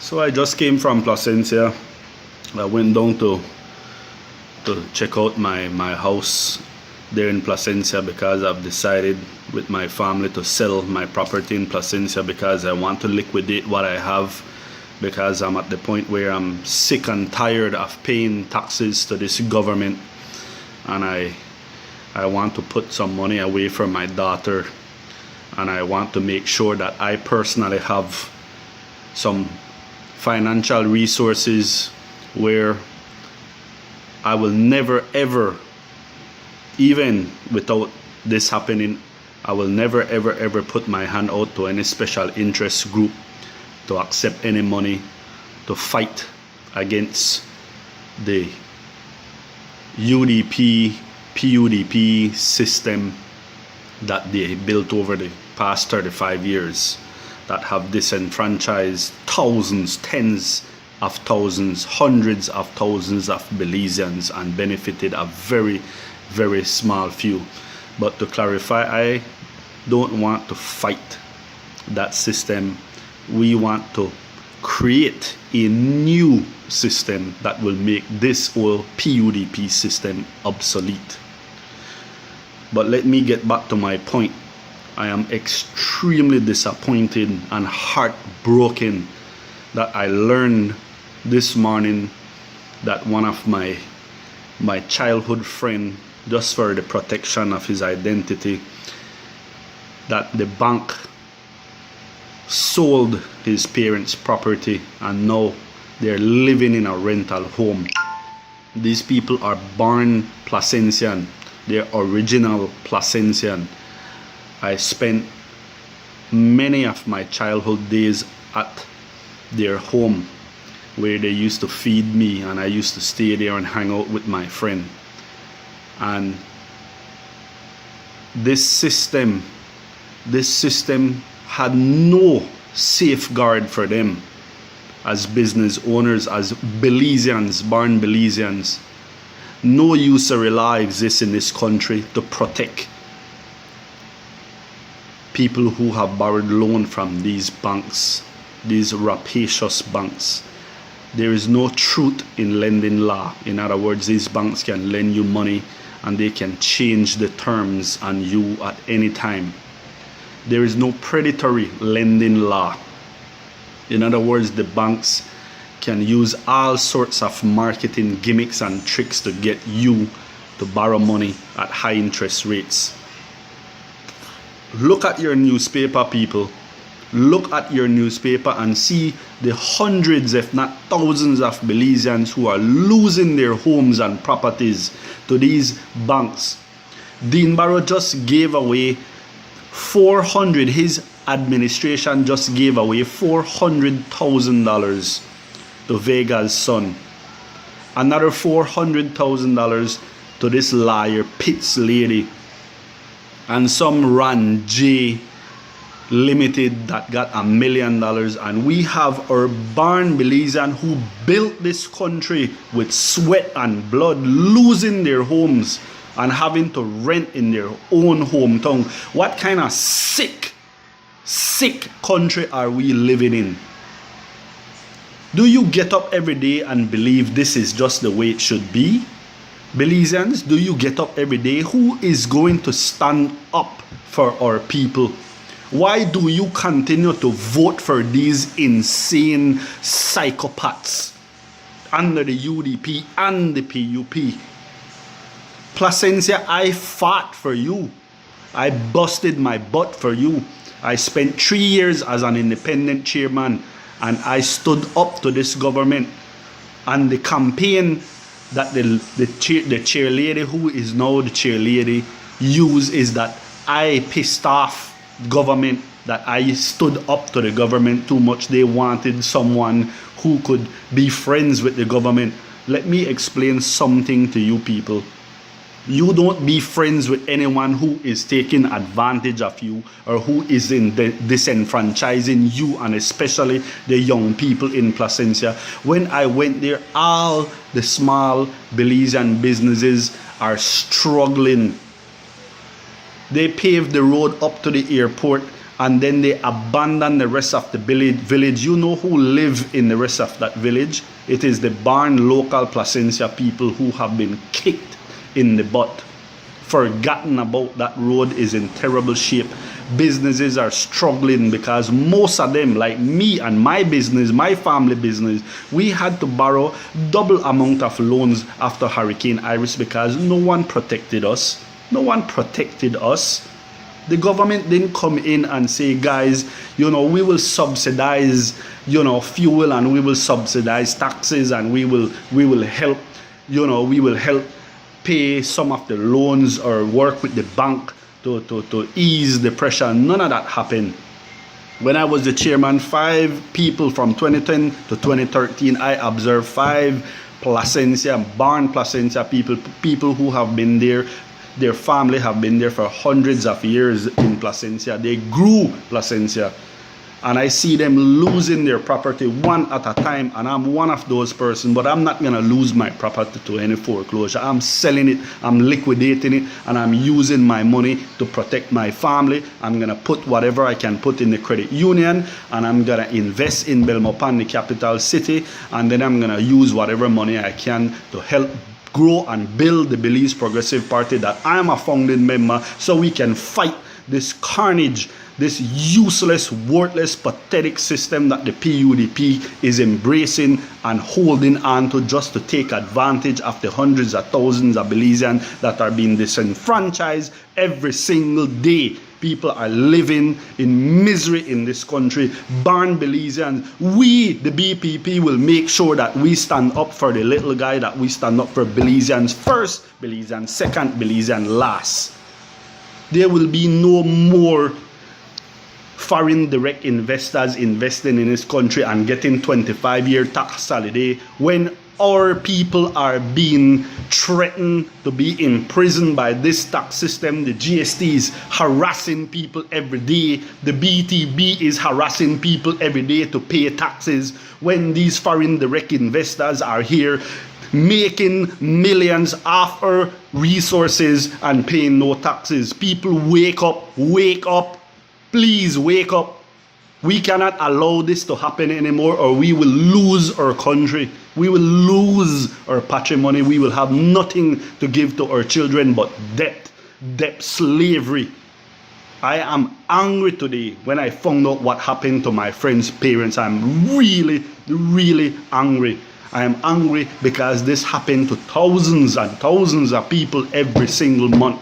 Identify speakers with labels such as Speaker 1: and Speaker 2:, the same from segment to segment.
Speaker 1: So I just came from Placencia. I went down to check out my house there in Placencia because I've decided with my family to sell my property in Placencia because I want to liquidate what I have, because I'm at the point where I'm sick and tired of paying taxes to this government, and I want to put some money away for my daughter, and I want to make sure that I personally have some financial resources where I will never ever, even without this happening, I will never ever put my hand out to any special interest group to accept any money to fight against the UDP, PUDP system that they built over the past 35 years that have disenfranchised thousands, tens of thousands, hundreds of thousands of Belizeans and benefited a very small few. But to clarify, I don't want to fight that system. We want to create a new system that will make this old PUDP system obsolete. But let me get back to my point. I am extremely disappointed and heartbroken that I learned this morning that one of my childhood friend, just for the protection of his identity, that the bank sold his parents' property and now they're living in a rental home. These people are born Placencian. They're original Placencian. I spent many of my childhood days at their home where they used to feed me, and I used to stay there and hang out with my friend. And this system had no safeguard for them as business owners, as Belizeans, born Belizeans. No usury law exists in this country to protect people who have borrowed loan from these banks, these rapacious banks. There is no truth in lending law. In other words, these banks can lend you money and they can change the terms on you at any time. There is no predatory lending law. In other words, the banks can use all sorts of marketing gimmicks and tricks to get you to borrow money at high interest rates. Look at your newspaper, people. Look at your newspaper and see the hundreds, if not thousands, of Belizeans who are losing their homes and properties to these banks. Dean Barrow just gave away his administration just gave away $400,000 to Vega's son. Another $400,000 to this liar Pitts lady. And some Ran J Limited that got $1 million. And we have our born Belizean who built this country with sweat and blood, losing their homes and having to rent in their own hometown. What kind of sick country are we living in? Do you get up every day and believe this is just the way it should be? Belizeans, do you get up every day? Who is going to stand up for our people? Why do you continue to vote for these insane psychopaths under the UDP and the PUP? Placencia, I fought for you. I busted my butt for you. I spent 3 years as an independent chairman, and I stood up to this government. And the campaign that the chairlady, who is now the chairlady, used is that I pissed off government, that I stood up to the government too much. They wanted someone who could be friends with the government. Let me explain something to you people. You don't be friends with anyone who is taking advantage of you or who is disenfranchising you, and especially the young people in Placencia. When I went there, all the small Belizean businesses are struggling. They paved the road up to the airport and then they abandon the rest of the village. You know who live in the rest of that village? It is the Barn local Placencia people who have been kicked in the butt. Forgotten about. That road is in terrible shape. Businesses are struggling because most of them, like me and my business, my family business, we had to borrow double amount of loans after Hurricane Iris because no one protected us. No one protected us. The government didn't come in and say, guys, we will subsidize, fuel, and we will subsidize taxes, and we will help, we will help pay some of the loans or work with the bank to ease the pressure. None of that happened. When I was the chairman, 5 people from 2010 to 2013, I observed 5 Barn Placencia people who have been there. Their family have been there for hundreds of years in Placencia. They grew Placencia. And I see them losing their property one at a time, and I'm one of those persons, but I'm not going to lose my property to any foreclosure. I'm selling it, I'm liquidating it, and I'm using my money to protect my family. I'm going to put whatever I can put in the credit union, and I'm going to invest in Belmopan, the capital city, and then I'm going to use whatever money I can to help grow and build the Belize Progressive Party that I'm a founding member, so we can fight this carnage, this useless, worthless, pathetic system that the PUDP is embracing and holding on to just to take advantage of the hundreds of thousands of Belizeans that are being disenfranchised every single day. People are living in misery in this country. Barn Belizeans, we, the BPP, will make sure that we stand up for the little guy, that we stand up for Belizeans first, Belizeans second, Belizeans last. There will be no more foreign direct investors investing in this country and getting 25-year tax holiday when our people are being threatened to be imprisoned by this tax system. The GST is harassing people every day. The BTB is harassing people every day to pay taxes when these foreign direct investors are here making millions off our resources and paying no taxes. People, wake up, please wake up. We cannot allow this to happen anymore, or we will lose our country. We will lose our patrimony. We will have nothing to give to our children but debt, slavery. I am angry today when I found out what happened to my friend's parents. I'm really, really angry. I am angry because this happened to thousands and thousands of people every single month,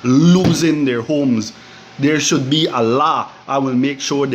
Speaker 1: losing their homes. There should be a law. I will make sure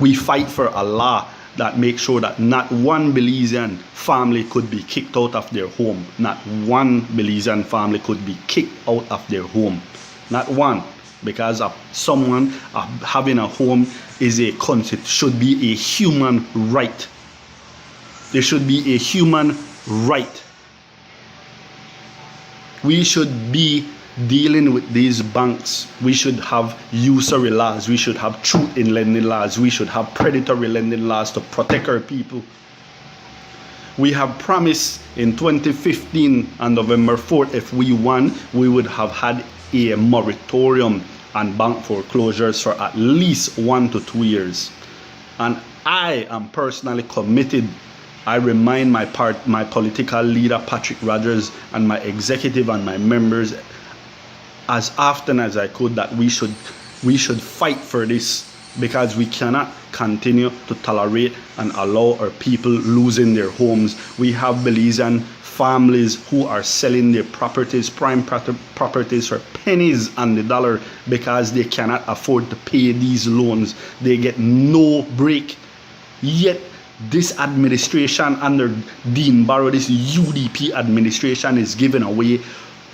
Speaker 1: we fight for a law that makes sure that not one Belizean family could be kicked out of their home. Not one Belizean family could be kicked out of their home. Not one. Because of someone having a home should be a human right. There should be a human right. We should be dealing with these banks. We should have usury laws. We should have truth in lending laws. We should have predatory lending laws to protect our people. We have promised in 2015 on November 4th, if we won, we would have had a moratorium on bank foreclosures for at least 1 to 2 years. And I am personally committed. I remind my political leader, Patrick Rogers, and my executive and my members as often as I could that we should fight for this, because we cannot continue to tolerate and allow our people losing their homes. We have Belizean families who are selling their properties, prime properties, for pennies on the dollar because they cannot afford to pay these loans. They get no break. Yet this administration under Dean Barrow, this UDP administration, is giving away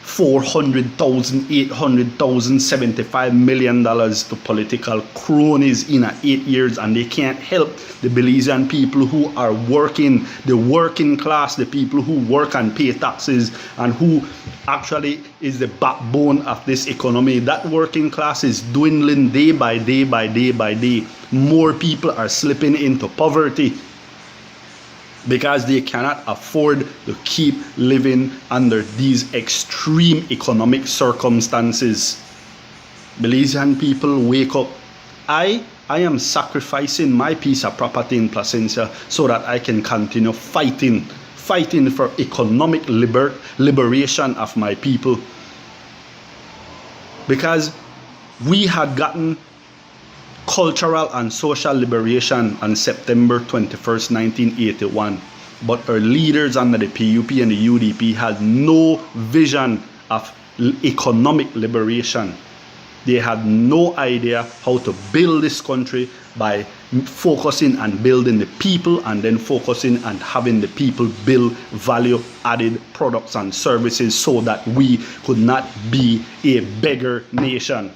Speaker 1: $400,000, $800,000, $75 million to political cronies in 8 years, and they can't help the Belizean people who are working, the working class, the people who work and pay taxes, and who actually is the backbone of this economy. That working class is dwindling day by day by day by day. More people are slipping into poverty because they cannot afford to keep living under these extreme economic circumstances. Belizean people, wake up. I am sacrificing my piece of property in Placencia so that I can continue fighting for economic liberation of my people. Because we had gotten cultural and social liberation on September 21st, 1981. But our leaders under the PUP and the UDP had no vision of economic liberation. They had no idea how to build this country by focusing on building the people and then focusing on having the people build value-added products and services so that we could not be a beggar nation.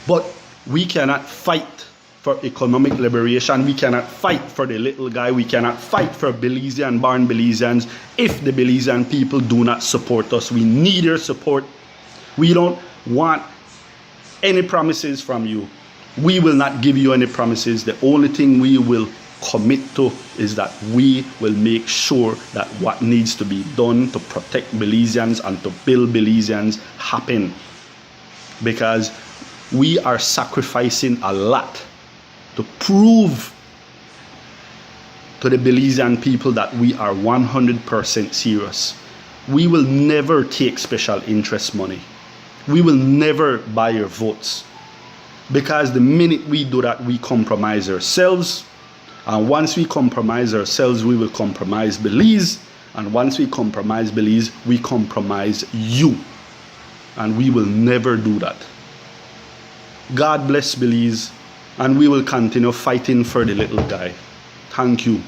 Speaker 1: But we cannot fight for economic liberation. We cannot fight for the little guy. We cannot fight for Belizean born Belizeans if the Belizean people do not support us. We need your support. We don't want any promises from you. We will not give you any promises. The only thing we will commit to is that we will make sure that what needs to be done to protect Belizeans and to build Belizeans happen. Because we are sacrificing a lot to prove to the Belizean people that we are 100% serious. We will never take special interest money. We will never buy your votes. Because the minute we do that, we compromise ourselves. And once we compromise ourselves, we will compromise Belize. And once we compromise Belize, we compromise you. And we will never do that. God bless Belize. And we will continue fighting for the little guy. Thank you.